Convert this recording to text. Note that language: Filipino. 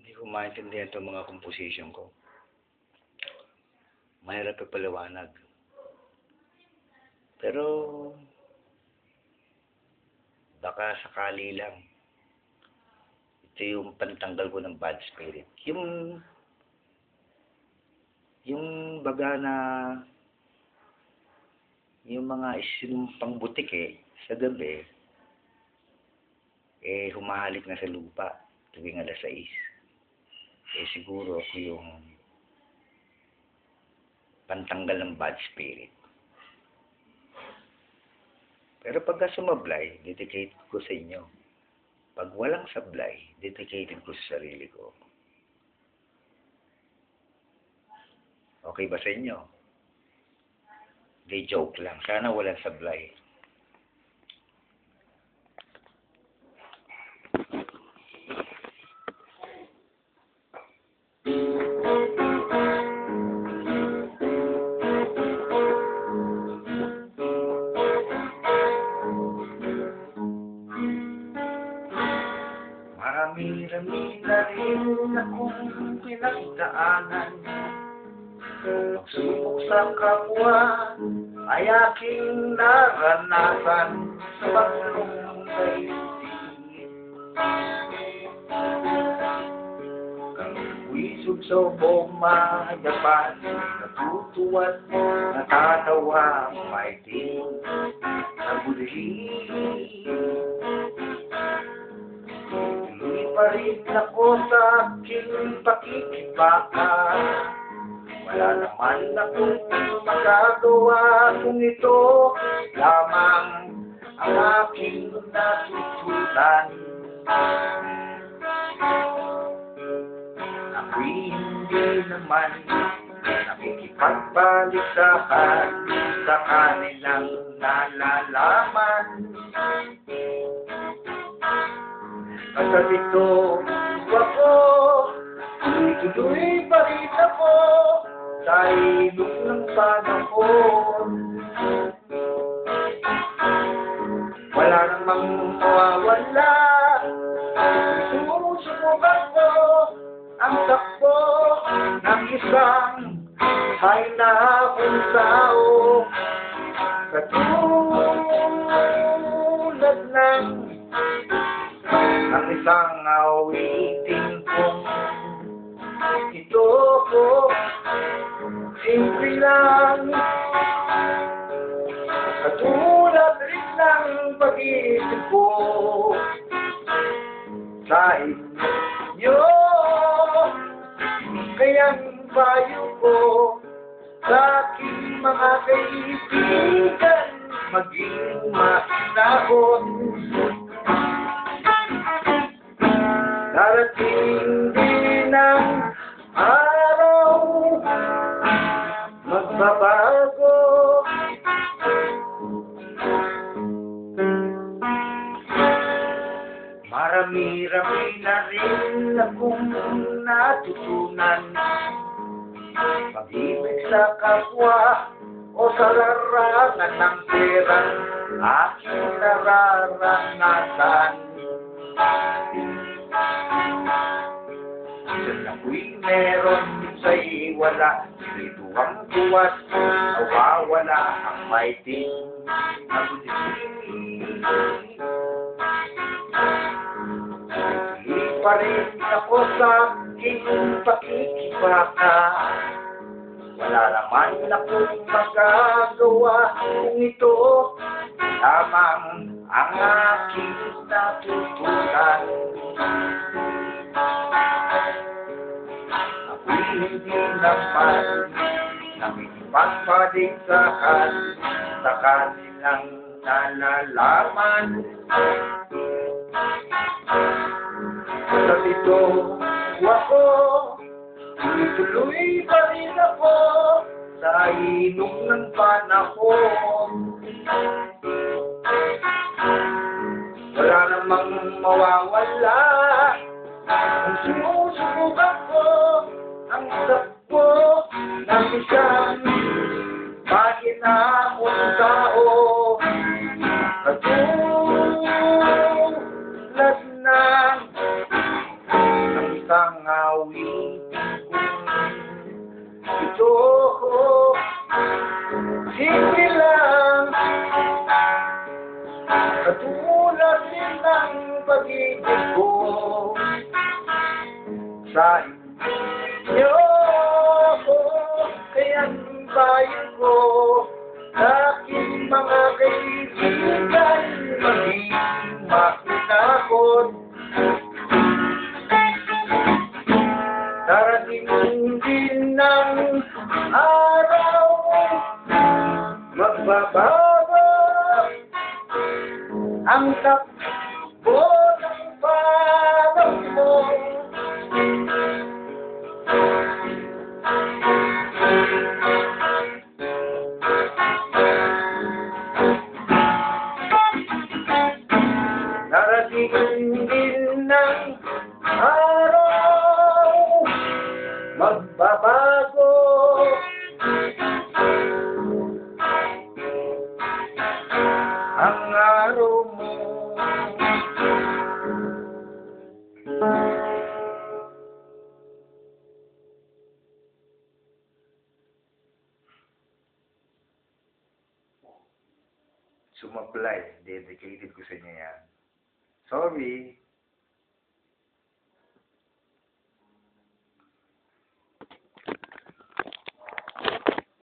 Hindi ko maintindihan itong mga composition ko. Mahirap ipaliwanag. Pero, baka sakali lang. Ito yung pantanggal ko ng bad spirit. Yung baga na, yung mga isinumpang butik sa gabi, humahalik na sa lupa tuwing alas 6. Siguro ako yung pantanggal ng bad spirit. Pero pagka sumablay, dedicate ko sa inyo. Pag walang sablay, dedicated ko sa sarili ko. Okay ba sa inyo? Di joke lang. Sana walang sablay. Marami-rami na rin akong pinagdaanan. Pagsubok sa kapwa ay aking naranasan sa bagong daigdig. Wisog sa boma, Japan, natutuwa't natatawa, maiting nabudhi. Tuloy pa rin ako sa aking pakikibaka. Wala naman akong magagawa kung ito lamang ang aking natutunan. Ako'y hindi naman nakikipagbaliktakan sa kanilang nalalaman. Basta dito ako, tuloy pa rin ako sa ilog ng panahon. Wala namang mawawala. Sumusubukan ko ang takbo ng isang hay na akong tao. Katulad ng isang awitin kong ito ko. Simple lang, katulad rin ng pag-iisip ko sa inyo. Kayang payo ko sa aking mga kaibigan, maging masinahon. Darating din ang araw, magbabago. Marami-rami na rin akong natutunan. Pag-ibig sa kapwa o sa larangan ng pera, aking nararanasan. Diyan ako'y meron, sa'y wala. Dito ang tuwas, nawawala ang maiting na budisin. Tuloy pa rin ako sa aking pakikibaka. Wala naman akong magagawa kung ito lamang ang aking natutunan. Ako'y hindi naman nakikipagpaligsahan sa kanilang nalalaman. Sa dito ako, tuloy pa rin ako sa ilog ng panahon. Wala namang mawawala kung sumusubukan ko ang takbo ng isang mahinahong tao. Katulad ng Kangawin ito, simple lang, katulad din ng pag-ibig ko sa inyo. Kaya't bayan ko sa aking mga kaibigan, maging makinakot. Darating din ng araw, magbabago ang takbo ng parang mo. Darating din ng araw, magbabago ang araw mo. Sumablay, dedicated ko sa inyo yan. Sorry.